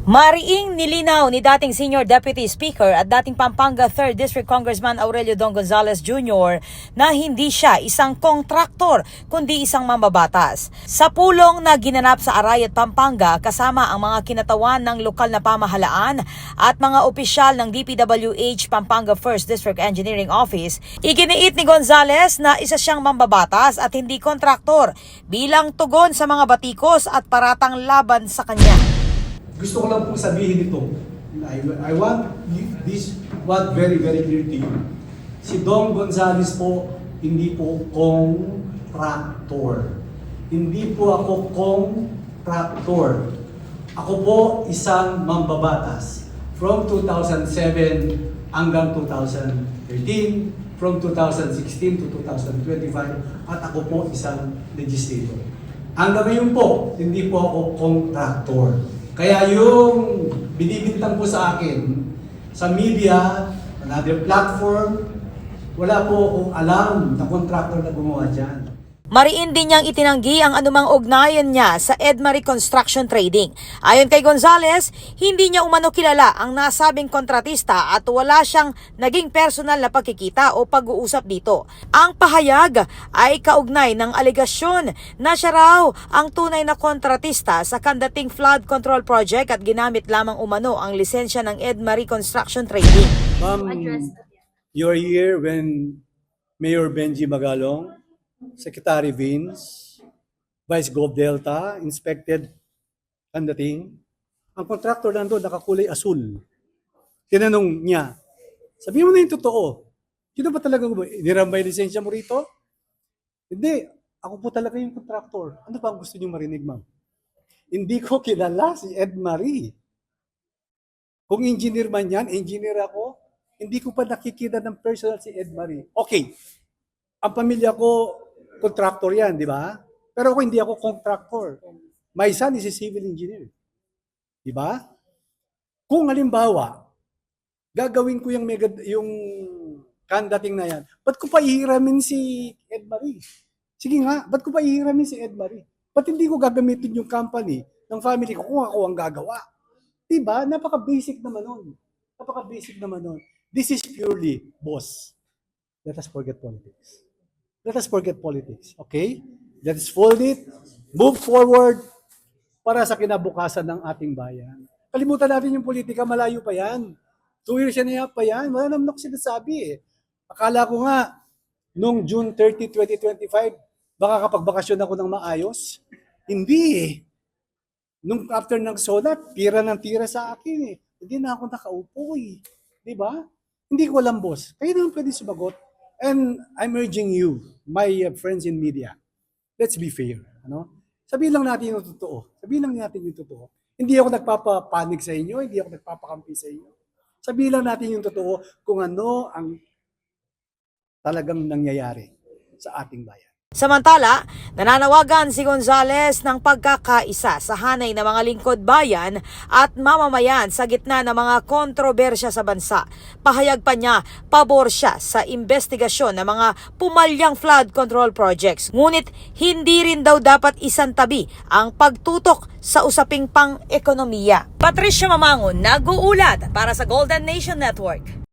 Mariing nilinaw ni dating Senior Deputy Speaker at dating Pampanga 3rd District Congressman Aurelio Don Gonzales Jr. na hindi siya isang kontraktor kundi isang mambabatas. Sa pulong na ginanap sa Arayat, Pampanga kasama ang mga kinatawan ng lokal na pamahalaan at mga opisyal ng DPWH Pampanga 1st District Engineering Office, iginiit ni Gonzales na isa siyang mambabatas at hindi kontraktor bilang tugon sa mga batikos at paratang laban sa kanya. Gusto ko lang pong sabihin ito. I want what very clear to you. Si Don Gonzales po, hindi po kontraktor. Hindi po ako kontraktor. Ako po isang mambabatas. From 2007 hanggang 2013, from 2016 to 2025, at ako po isang legislator. Hanggang ngayon po, hindi po ako kontraktor. Kaya yung binibintang po sa akin, sa media, another platform, wala po akong alam na contractor na gumawa dyan. Mariin din niyang itinanggi ang anumang ugnayan niya sa Edmarie Construction Trading. Ayon kay Gonzales, hindi niya umano kilala ang nasabing kontratista at wala siyang naging personal na pagkikita o pag-uusap dito. Ang pahayag ay kaugnay ng alegasyon na siya raw ang tunay na kontratista sa kandating flood control project at ginamit lamang umano ang lisensya ng Edmarie Construction Trading. Ma'am, you're here when Mayor Benji Magalong, Secretary Vince, Vice Gov Delta, inspected ang dating. Ang contractor nandun nakakulay asul. Tinanong niya, sabihin mo na yung totoo. Sino ba talaga nirambay lisensya mo rito? Hindi, ako po talaga yung contractor. Ano pa ang gusto niyo marinig, ma'am? Hindi ko kilala si Edmarie. Kung engineer man yan, engineer ako, hindi ko pa nakikita ng personal si Edmarie. Okay, ang pamilya ko, contractor yan, di ba? Pero ako hindi ako contractor. My son is a civil engineer. Di ba? Kung halimbawa, gagawin ko yung kandating na yan, ba't ko pa ihiramin si Edmarie? Sige nga, ba't ko pa ihiramin si Edmarie? Ba't hindi ko gagamitin yung company ng family ko kung ako ang gagawa? Di ba? Napaka-basic naman nun. Napaka-basic naman nun. This is purely, boss, let us forget politics. Let us forget politics, okay? Let us fold it, move forward para sa kinabukasan ng ating bayan. Kalimutan natin yung politika, malayo pa yan. 2 years and a half pa yan. Wala naman ako sinasabi eh. Akala ko nga, nung June 30, 2025, baka kapagbakasyon ako ng maayos. Hindi eh. Nung after ng SONA, tira ng tira sa akin eh. Hindi na ako nakaupo eh. Diba? Hindi ko alam, boss. Kayo naman pwede sumagot. And I'm urging you, my friends in media, let's be fair. Ano? Sabihin lang natin yung totoo. Sabihin lang natin yung totoo. Hindi ako nagpapapanig sa inyo, hindi ako nagpapakampi sa inyo. Sabihin lang natin yung totoo kung ano ang talagang nangyayari sa ating bayan. Samantala, nananawagan si Gonzales ng pagkakaisa sa hanay ng mga lingkod bayan at mamamayan sa gitna ng mga kontrobersya sa bansa. Pahayag pa niya, pabor siya sa investigasyon ng mga pumalyang flood control projects. Ngunit hindi rin daw dapat isantabi ang pagtutok sa usaping pang-ekonomiya. Patricia Mamangon, nag-uulat para sa Golden Nation Network.